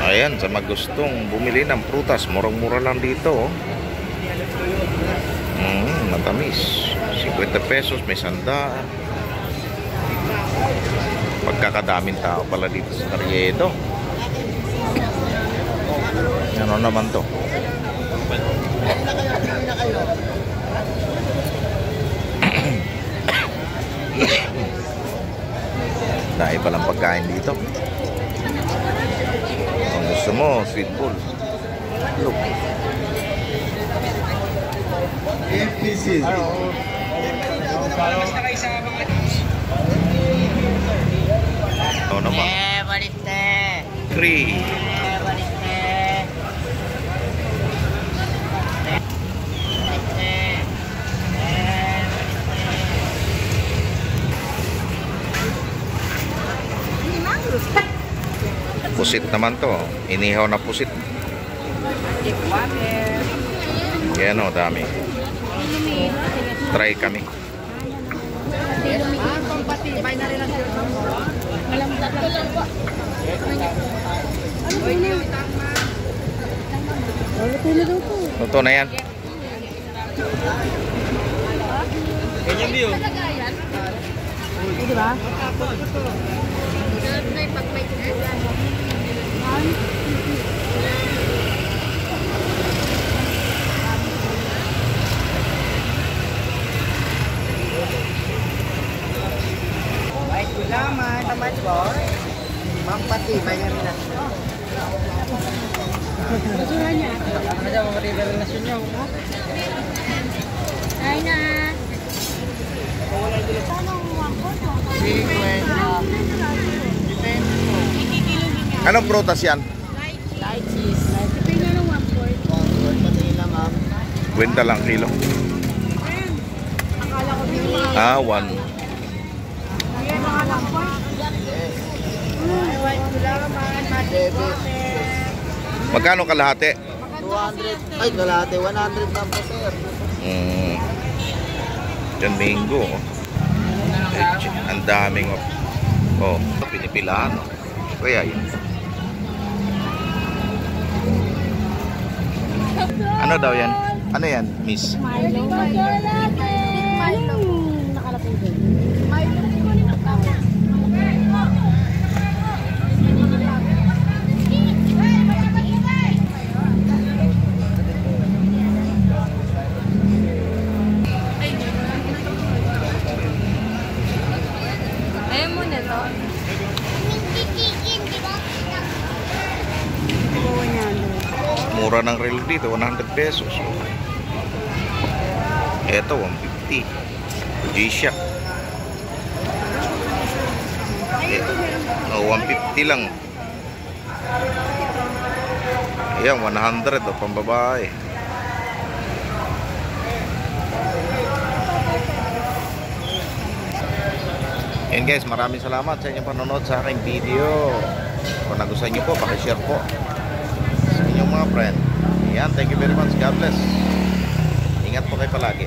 Ayan, sa magustong bumili ng prutas, murang-mura lang dito. Matamis. 50 pesos, may sanda. Pagkakadaming tao pala dito sa Carriedo. Ano naman to? Dahil palang pagkain dito. Kung gusto mo, sweet ball. Look. Ano naman? Balite. 3. Pusit naman to. Inihaw na pusit. Yan o, dami. Try kami. Luto na yan. Ganyan din yun. Di ba? Baik gulaman, tamat boy. Pati banyak minat. Basuhan niya. Ano daw mga relasyon niyo? Ay na. Anong prutas yan? Light cheese. Ito yung 1/4. Kwenta lang kilo. Akala ko din. 1. Ayan mga lampoy. White gulaman, Magkano kalahati? 200. Ay, kalahati 100 lang po, sir. Yan mango. Ang daming pinipilahan. Kaya yun. Ano daw yan? Ano yan, miss? Milo. Milo. Nakalapin din. Milo. Ayaw mo nito? Mura ng relo dito, 100 pesos. Eto, 150. G-Shock. 150 lang. Ayan, 100 o, pambabae. Yan guys, maraming salamat sa inyong panonood sa aking video. Kung nagustuhan nyo po, pakishare po sa inyong mga friend. Yan, thank you very much. God bless. Ingat po kayo palagi.